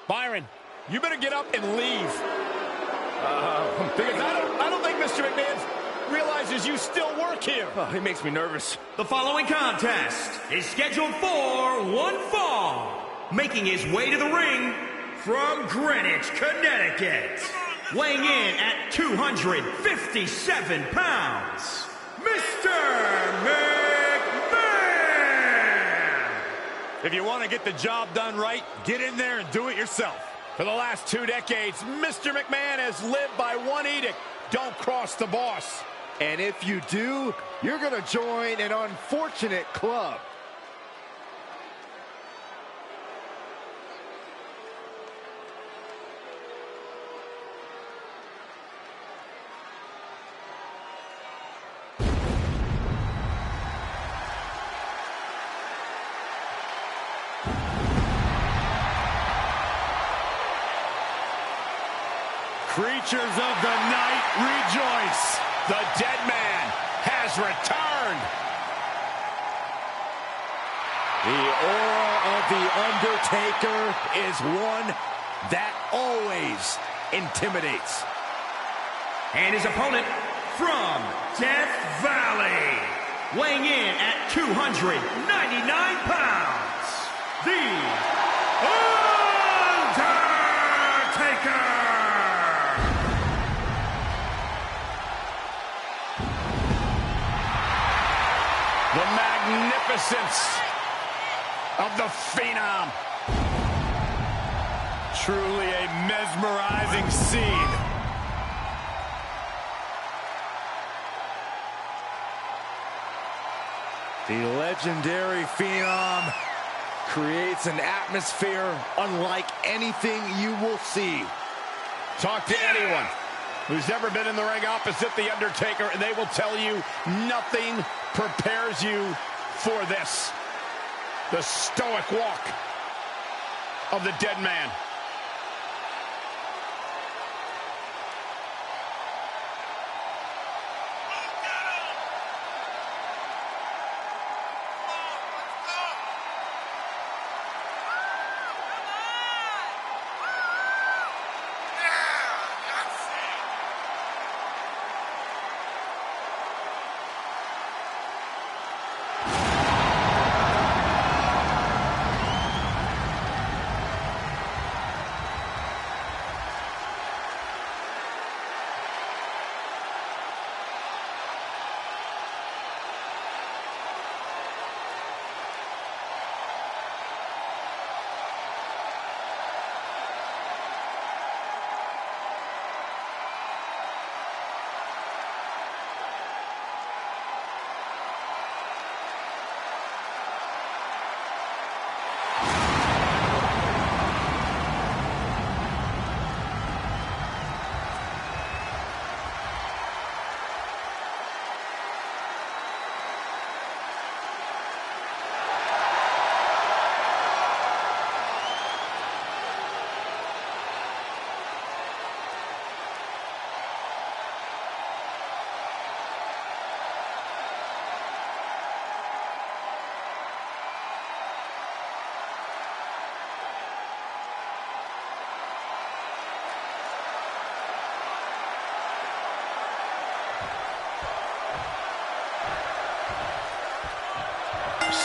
Byron, you better get up and leave. Because I don't think Mr. McMahon realizes you still work here. Oh, he makes me nervous. The following contest is scheduled for one fall. Making his way to the ring from Greenwich, Connecticut. Weighing in at 257 pounds, Mr. McMahon! If you want to get the job done right, get in there and do it yourself. For the last 2 decades, Mr. McMahon has lived by one edict: don't cross the boss. And if you do, you're going to join an unfortunate club. Creatures of the night, rejoice. The dead man has returned. The aura of The Undertaker is one that always intimidates. And his opponent from Death Valley, weighing in at 299 pounds, The Undertaker! The magnificence of the Phenom. Truly a mesmerizing scene. The legendary Phenom creates an atmosphere unlike anything you will see. Talk to anyone who's ever been in the ring opposite The Undertaker, and they will tell you nothing prepares you for this. The stoic walk of the dead man.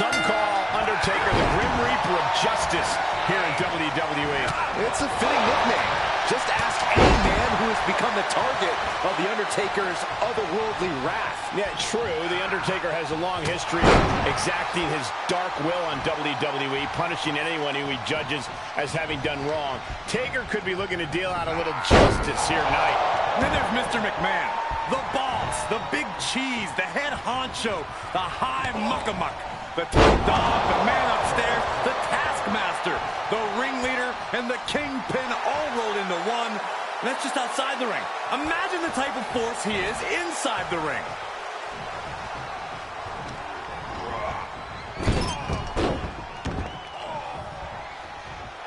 Some call Undertaker the Grim Reaper of Justice here in WWE. It's a fitting nickname. Just ask any man who has become the target of The Undertaker's otherworldly wrath. Yeah, true. The Undertaker has a long history of exacting his dark will on WWE, punishing anyone who he judges as having done wrong. Taker could be looking to deal out a little justice here tonight. And then there's Mr. McMahon, the boss, the big cheese, the head honcho, the high muckamuck, the top dog, the man upstairs, the taskmaster, the ringleader, and the kingpin all rolled into one. And that's just outside the ring. Imagine the type of force he is inside the ring.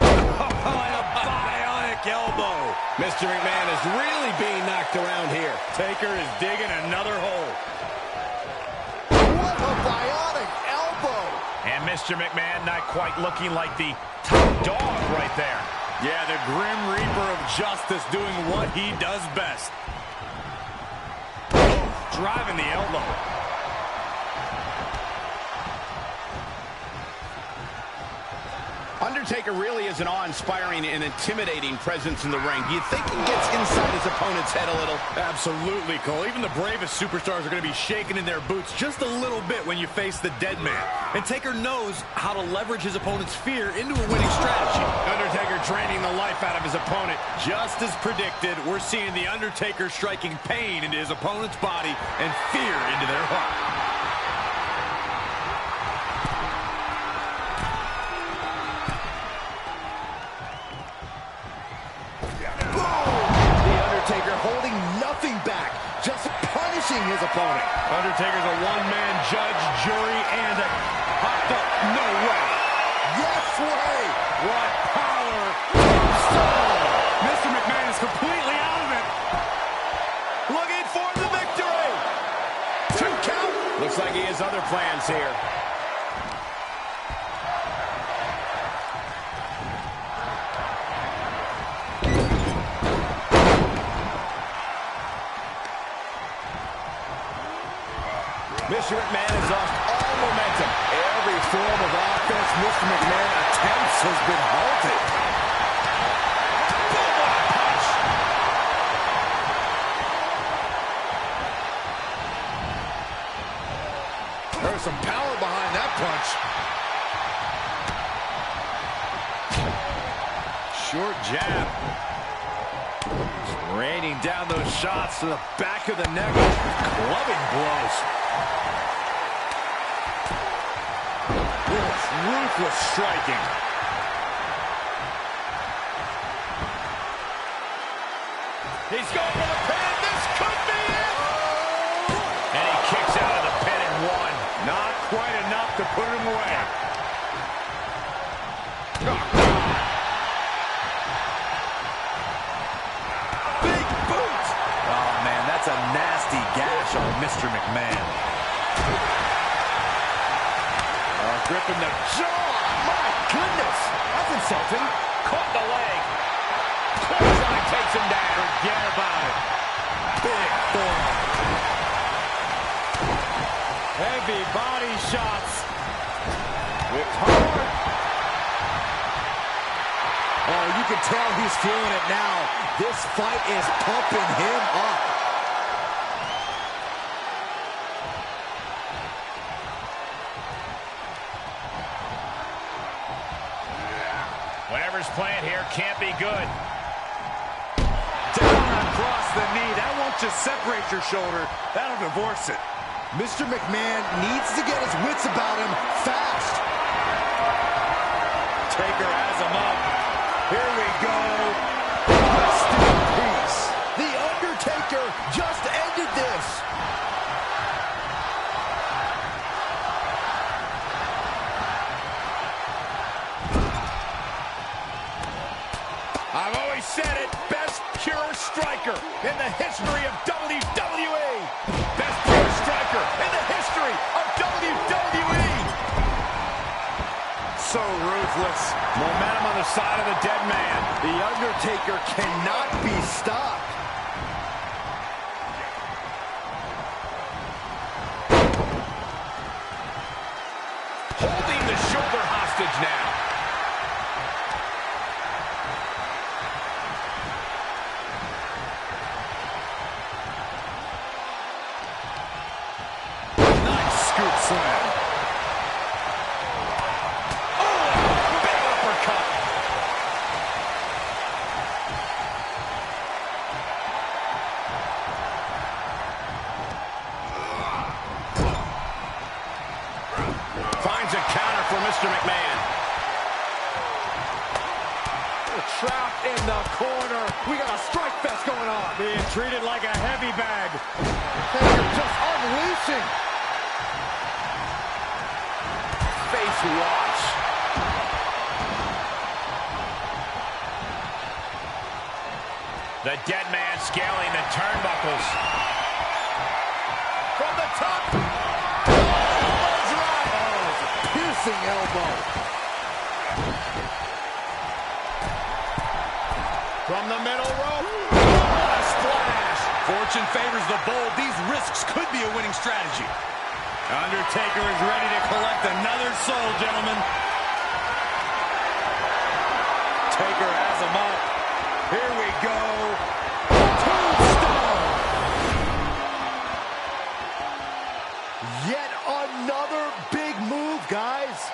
Oh, and a bionic elbow. Mr. McMahon is really being knocked around here. Taker is digging another hole. What a bionic elbow! And Mr. McMahon not quite looking like the top dog right there. Yeah, the Grim Reaper of Justice doing what he does best. Driving the elbow. Undertaker really is an awe-inspiring and intimidating presence in the ring. Do you think he gets inside his opponent's head a little? Absolutely, Cole. Even the bravest superstars are going to be shaking in their boots just a little bit when you face the dead man. And Taker knows how to leverage his opponent's fear into a winning strategy. Undertaker draining the life out of his opponent. Just as predicted, we're seeing the Undertaker striking pain into his opponent's body and fear into their heart. Holding nothing back, just punishing his opponent. Undertaker's a one-man judge, jury, and a hot dog. No way. Yes way. What power. Tombstone. Mr. McMahon is completely out of it. Looking for the victory. 2 count. Looks like he has other plans here. Mr. McMahon has lost all momentum. Every form of offense Mr. McMahon attempts has been halted. Boom, what a punch! There's some power behind that punch. Short jab. Just raining down those shots to the back of the neck. Clubbing blows. Ruthless striking. He's going for the pin. This could be it. And he kicks out of the pin in 1. Not quite enough to put him away. Big boot. Oh, man, that's a nasty gash on Mr. McMahon. Gripping the jaw. My goodness. That's insulting. Caught the leg. Clothesline takes him down. Forget about it. Big forearm. Heavy body shots. Whipped hard. Oh, you can tell he's feeling it now. This fight is pumping him up. Whatever's playing here can't be good. Down across the knee. That won't just separate your shoulder. That'll divorce it. Mr. McMahon needs to get his wits about him fast. Taker has him up. Here we go. Rest in peace. The Undertaker just ended this. I've always said it, best pure striker in the history of WWE. Best pure striker in the history of WWE. So ruthless. Momentum on the side of the dead man. The Undertaker cannot be stopped. Holding the shoulder hostage now. Scoop slam. Oh, big uppercut. Finds a counter for Mr. McMahon. Trapped in the corner. We got a strike fest going on. Being treated like a heavy bag. Taker just unleashing. Face wash. The dead man scaling the turnbuckles. From the top. Piercing elbow. fortune favors the bold, these risks could be a winning strategy. Undertaker is ready to collect another soul, gentlemen. Taker has him up. Here we go. Tombstone. Yet another big move, guys.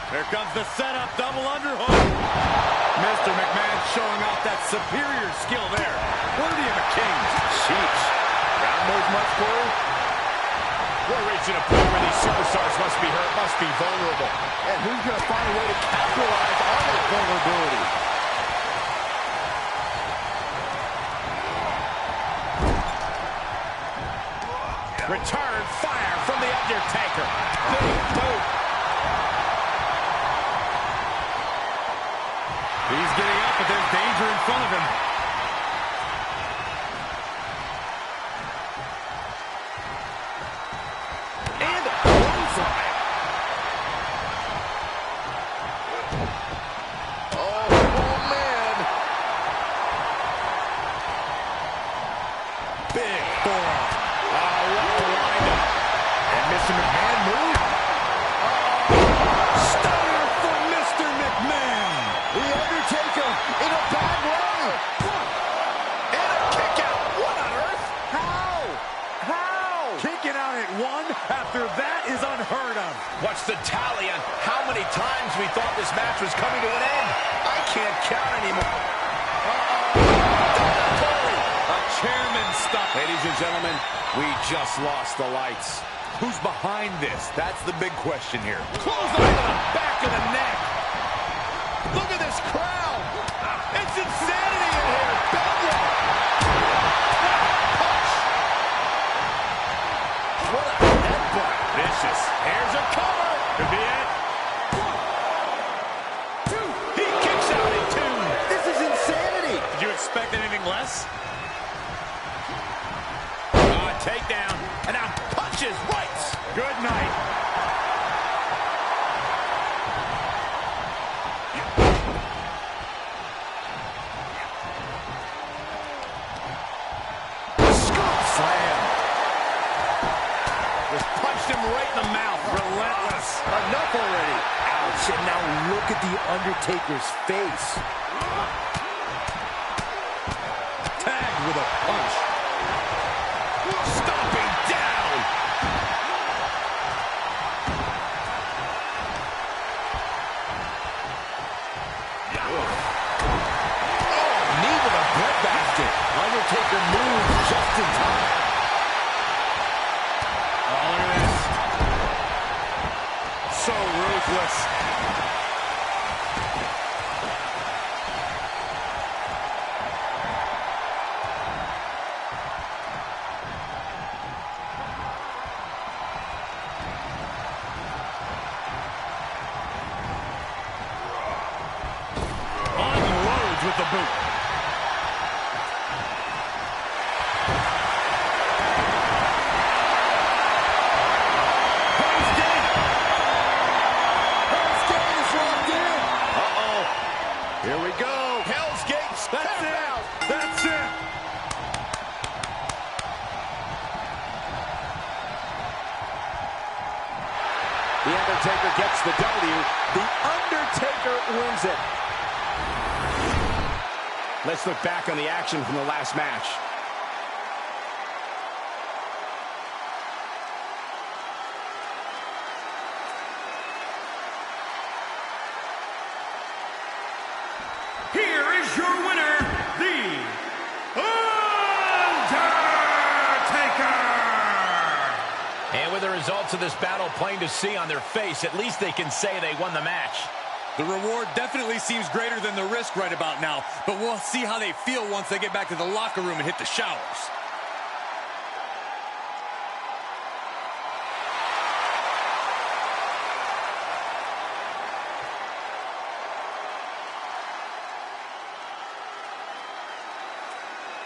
Here comes the setup, double underhook. Mr. McMahon showing off that superior skill there. Worthy of a king. Sheesh. Ground move much, Corey? We're reaching a point where these superstars must be hurt, must be vulnerable. And who's going to find a way to capitalize on that vulnerability? Return fire from The Undertaker. Big boot. He's getting up, but there's danger in front of him. And a clothesline. Oh, man. Big forearm. What a windup. And Mr. McMahon moved. Stunner for Mr. McMahon. The Undertaker in a bad way. And a kick out. What on earth? How? Kicking out at one after that is unheard of. What's the tally on how many times we thought this match was coming to an end? I can't count anymore. A chairman stop. Ladies and gentlemen, we just lost the lights. Who's behind this? That's the big question here. Clothesline to the back of the neck. Look at this crowd. It's insanity in here. Bedlam. What a headbutt. Vicious. Here's a cover. Could be it. He kicks out at two. This is insanity. Did you expect anything less? Takedown. And now punches rights. Good night. Scoop slam. Just punched him right in the mouth. Relentless. Enough already. Ouch. And now look at the Undertaker's face. Tagged with a punch. Stomping down. Knee to the breadbasket. Undertaker moves just in time. Oh, look at this. So ruthless. Unloads with the boot. Here we go. Hell's Gate. That's it. Out. That's it. The Undertaker gets the W. The Undertaker wins it. Let's look back on the action from the last match. Here is your winner, The Undertaker! And with the results of this battle plain to see on their face, at least they can say they won the match. The reward definitely seems greater than the risk right about now, but we'll see how they feel once they get back to the locker room and hit the showers.